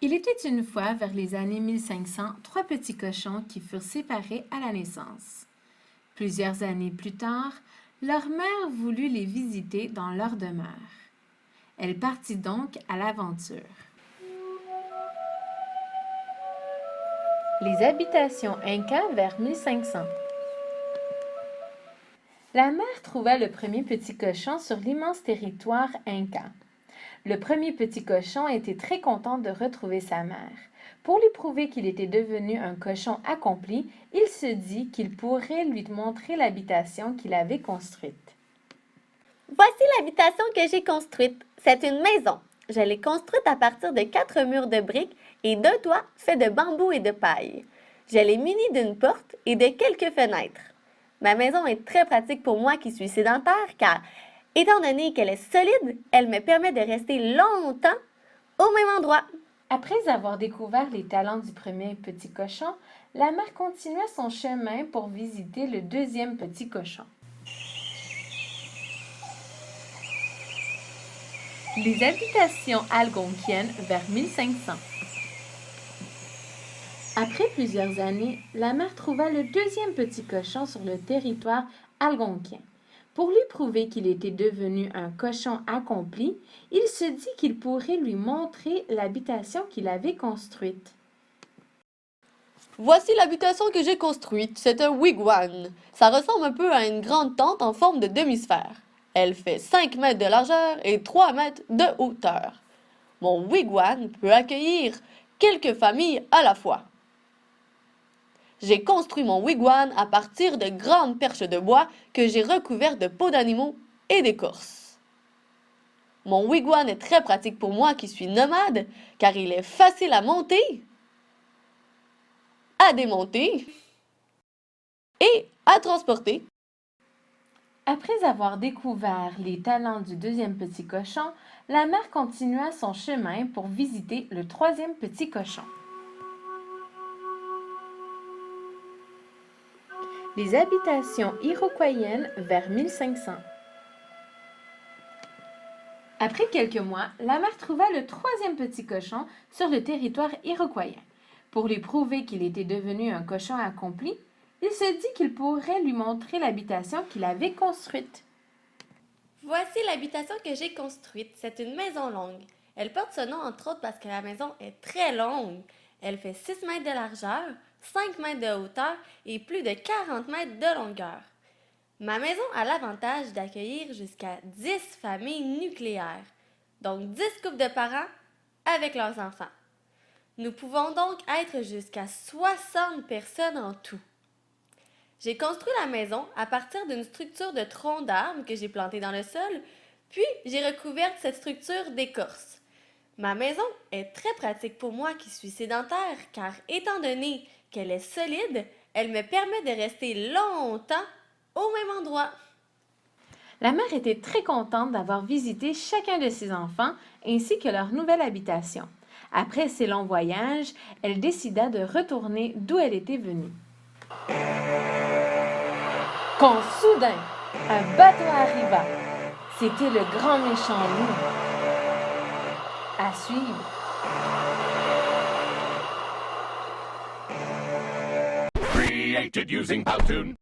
Il était une fois, vers les années 1500, trois petits cochons qui furent séparés à la naissance. Plusieurs années plus tard, leur mère voulut les visiter dans leur demeure. Elle partit donc à l'aventure. Les habitations Incas vers 1500. La mère trouva le premier petit cochon sur l'immense territoire Inca. Le premier petit cochon était très content de retrouver sa mère. Pour lui prouver qu'il était devenu un cochon accompli, il se dit qu'il pourrait lui montrer l'habitation qu'il avait construite. Voici l'habitation que j'ai construite. C'est une maison. Je l'ai construite à partir de 4 murs de briques et d'un toit fait de bambou et de paille. Je l'ai munie d'une porte et de quelques fenêtres. Ma maison est très pratique pour moi qui suis sédentaire car, étant donné qu'elle est solide, elle me permet de rester longtemps au même endroit. Après avoir découvert les talents du premier petit cochon, la mère continua son chemin pour visiter le deuxième petit cochon. Les habitations algonquiennes vers 1500. Après plusieurs années, la mère trouva le deuxième petit cochon sur le territoire algonquin. Pour lui prouver qu'il était devenu un cochon accompli, il se dit qu'il pourrait lui montrer l'habitation qu'il avait construite. Voici l'habitation que j'ai construite. C'est un wigwam. Ça ressemble un peu à une grande tente en forme de demi-sphère. Elle fait 5 mètres de largeur et 3 mètres de hauteur. Mon wigwam peut accueillir quelques familles à la fois. J'ai construit mon wigwam à partir de grandes perches de bois que j'ai recouvertes de peaux d'animaux et d'écorce. Mon wigwam est très pratique pour moi qui suis nomade car il est facile à monter, à démonter et à transporter. Après avoir découvert les talents du deuxième petit cochon, la mère continua son chemin pour visiter le troisième petit cochon. Les habitations iroquoiennes vers 1500. Après quelques mois, la mère trouva le troisième petit cochon sur le territoire iroquoien. Pour lui prouver qu'il était devenu un cochon accompli, il se dit qu'il pourrait lui montrer l'habitation qu'il avait construite. Voici l'habitation que j'ai construite. C'est une maison longue. Elle porte ce nom entre autres parce que la maison est très longue. Elle fait 6 mètres de largeur, 5 mètres de hauteur et plus de 40 mètres de longueur. Ma maison a l'avantage d'accueillir jusqu'à 10 familles nucléaires, donc 10 couples de parents avec leurs enfants. Nous pouvons donc être jusqu'à 60 personnes en tout. J'ai construit la maison à partir d'une structure de troncs d'arbres que j'ai planté dans le sol, puis j'ai recouvert cette structure d'écorce. Ma maison est très pratique pour moi qui suis sédentaire car étant donné qu'elle est solide, elle me permet de rester longtemps au même endroit. La mère était très contente d'avoir visité chacun de ses enfants ainsi que leur nouvelle habitation. Après ces longs voyages, elle décida de retourner d'où elle était venue. Quand soudain, un bateau arriva. C'était le grand méchant loup. À suivre. Created using Powtoon.